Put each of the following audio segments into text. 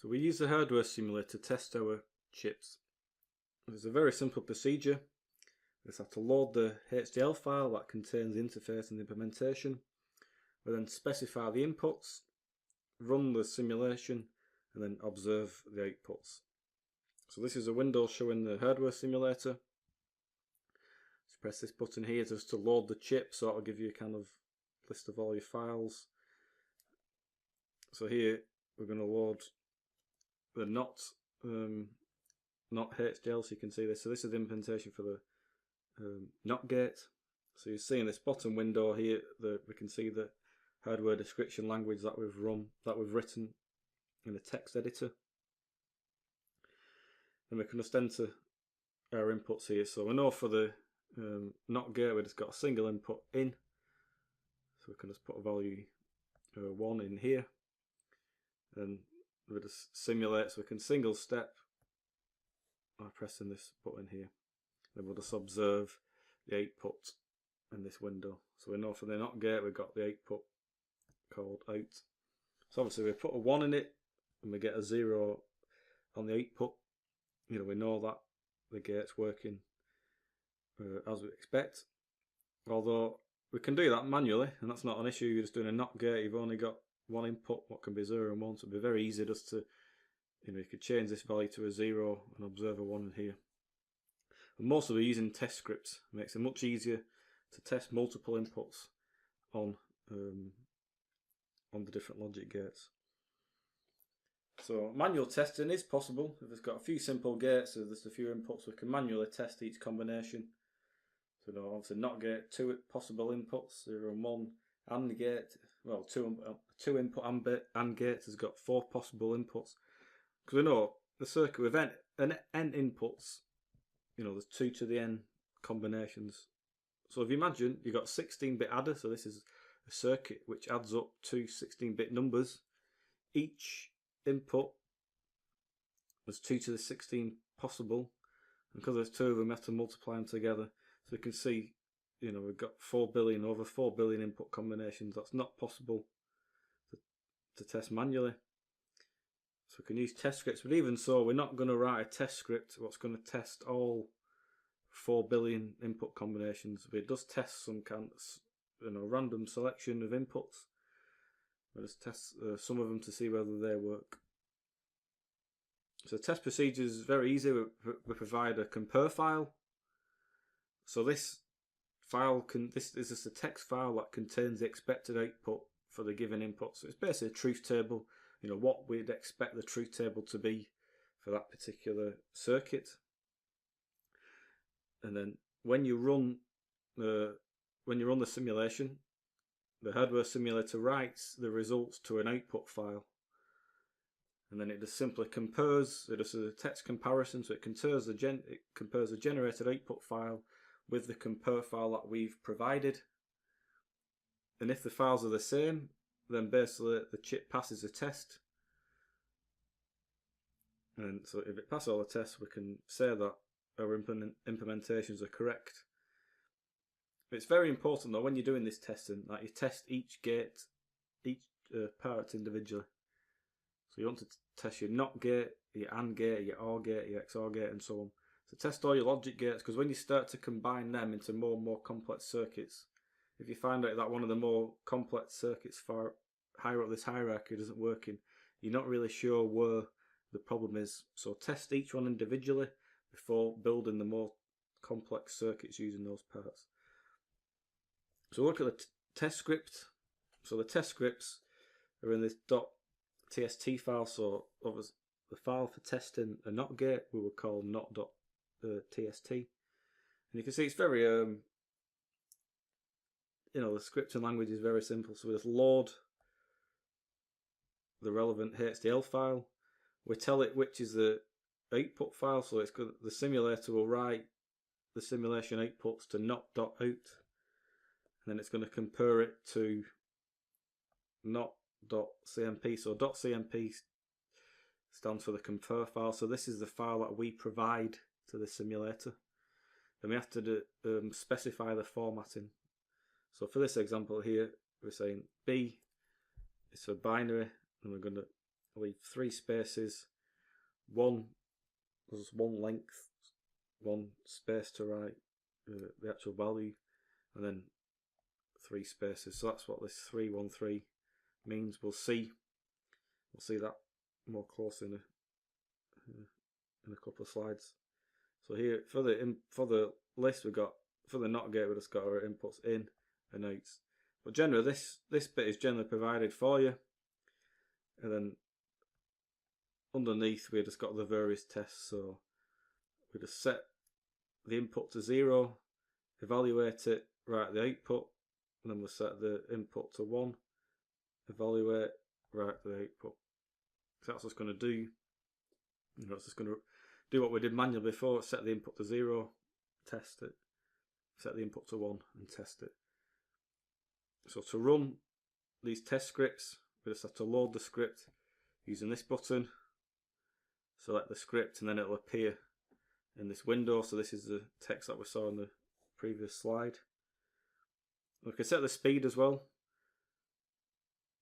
So we use the hardware simulator to test our chips. There's a very simple procedure. We just have to load the HDL file that contains the interface and the implementation. We then specify the inputs, run the simulation, and then observe the outputs. So this is a window showing the hardware simulator. Just press this button here just to load the chip, so it'll give you a kind of list of all your files. So here we're going to load the not HDL, so you can see this. So this is the implementation for the NOT gate. So you see in this bottom window here that we can see the hardware description language that we've written in a text editor. And we can just enter our inputs here. So we know for the NOT gate we just got a single input in. So we can just put a value 1 in here. And we just simulate, so we can single step by pressing this button here. Then we'll just observe the output in this window. So we know for the NOT gate we've got the output called out. So obviously we put a 1 in it and we get a 0 on the output. We know that the gate's working as we expect. Although we can do that manually, and that's not an issue. You're just doing a NOT gate, you've only got one input, what can be 0 and 1, so it'd be very easy just to, you could change this value to a 0 and observe a 1 in here. And mostly we're using test scripts. It makes it much easier to test multiple inputs on the different logic gates. So manual testing is possible. If it's got a few simple gates, so there's a few inputs, we can manually test each combination. So obviously NOT gate, 2 possible inputs, 0 and 1, AND gate, well, 2 input AND gate has got 4 possible inputs. Because we know the circuit with n inputs, there's 2 to the n combinations. So if you imagine you've got a 16-bit adder, so this is a circuit which adds up 2 16-bit numbers. Each input there's 2 to the 16 possible, and because there's 2 of them, we have to multiply them together. So you can see, we've got over 4 billion input combinations. That's not possible to test manually. So we can use test scripts, but even so, we're not going to write a test script what's going to test all 4 billion input combinations. It does test some kind of random selection of inputs. We'll just test some of them to see whether they work. So the test procedure is very easy. We provide a compare file. So this file this is just a text file that contains the expected output for the given input. So it's basically a truth table, what we'd expect the truth table to be for that particular circuit. And then when you run the simulation, the hardware simulator writes the results to an output file, and then it just simply compares. It does a text comparison, so it compares the generated output file with the compare file that we've provided. And if the files are the same, then basically the chip passes the test. And so if it passes all the tests, we can say that our implementations are correct. It's very important though when you're doing this testing that you test each gate, each part individually. So you want to test your NOT gate, your AND gate, your OR gate, your XOR gate, and so on. So test all your logic gates, because when you start to combine them into more and more complex circuits, if you find out that one of the more complex circuits far higher up this hierarchy isn't working, you're not really sure where the problem is. So test each one individually before building the more complex circuits using those parts. So look at the test script. So the test scripts are in this .tst file. So the file for testing a NOT gate we will call not.tst. And you can see it's very the scripting language is very simple. So we just load the relevant HDL file. We tell it which is the output file. So it's good. The simulator will write the simulation outputs to not.out. And then it's going to compare it to not.cmp. So .cmp stands for the compare file. So this is the file that we provide to the simulator. Then we have to specify the formatting. So for this example here, we're saying B is for binary, and we're going to I leave 3 spaces, there's one length, 1 space to write the actual value, and then 3 spaces. So that's what this 313 means. We'll see that more closely in a couple of slides. So here for the list we've got, for the NOT gate we've just got our inputs in and out. But generally this bit is generally provided for you, and then underneath we just got the various tests. So we just set the input to 0, evaluate it, write the output, and then we'll set the input to 1, evaluate, write the output. So that's what's going to do. It's just going to do what we did manually before: set the input to 0, test it, set the input to 1, and test it. So to run these test scripts, we just have to load the script using this button, select the script, and then it'll appear in this window. So this is the text that we saw in the previous slide. We can set the speed as well.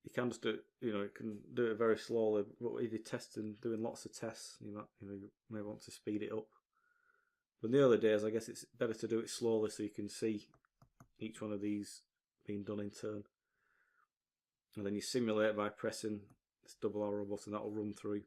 You can just do it, you can do it very slowly, but if you're doing lots of tests, you may want to speed it up. But in the early days, I guess it's better to do it slowly so you can see each one of these being done in turn. And then you simulate by pressing this double arrow button, that will run through.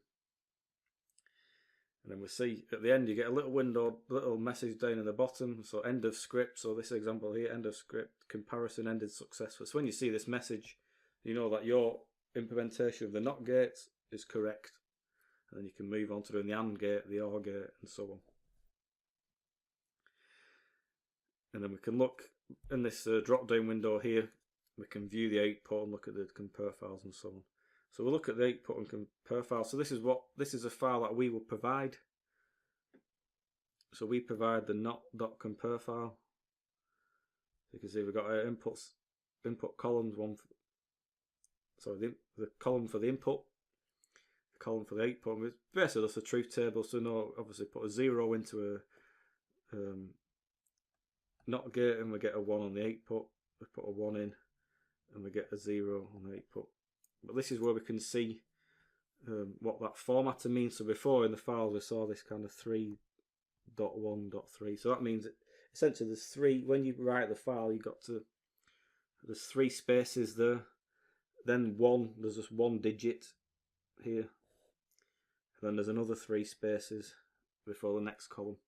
And then we see at the end you get a little window, little message down in the bottom. So end of script. So this example here, end of script, comparison ended successfully. So when you see this message, you know that your implementation of the NOT gate is correct. And then you can move on to doing the AND gate, the OR gate, and so on. And then we can look in this drop down window here, we can view the output and look at the compare files and so on. So we'll look at the output and compare file. So this is a file that we will provide. So we provide the not.compare file. You can see we've got our input columns, the column for the input, the column for the output. It's basically just a truth table. So obviously put a 0 into a NOT gate and we get a 1 on the output. We put a 1 in and we get a 0 on the output. But this is where we can see what that formatting means. So before in the files we saw this kind of 3.1.3. So that means that essentially there's 3, when you write the file there's 3 spaces there. Then there's just 1 digit here. And then there's another 3 spaces before the next column.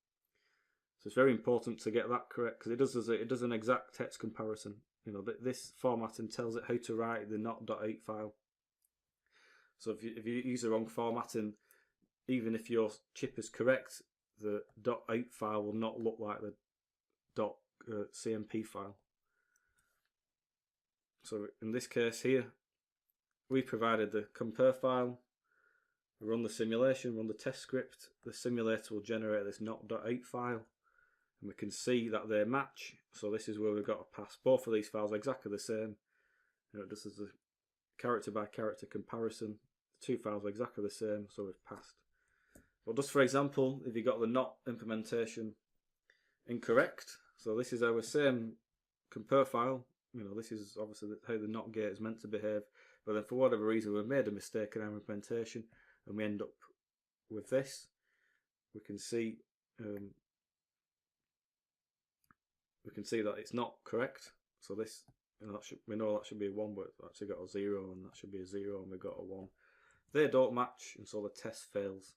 So it's very important to get that correct, because it does an exact text comparison. This formatting tells it how to write the not.out file. So if you use the wrong formatting, even if your chip is correct, the .out file will not look like the .cmp file. So in this case here, we provided the compare file. We run the simulation, run the test script. The simulator will generate this not.out file. And we can see that they match. So this is where we've got to pass. Both of these files are exactly the same. This is a character by character comparison. The 2 files are exactly the same, so we've passed. But just for example, if you got the NOT implementation incorrect, so this is our same compare file. This is obviously how the NOT gate is meant to behave. But then for whatever reason we've made a mistake in our implementation and we end up with this. We can see that it's not correct. So this, we know that should be a 1, but it's actually got a 0, and that should be a 0, and we've got a 1. They don't match, and so the test fails.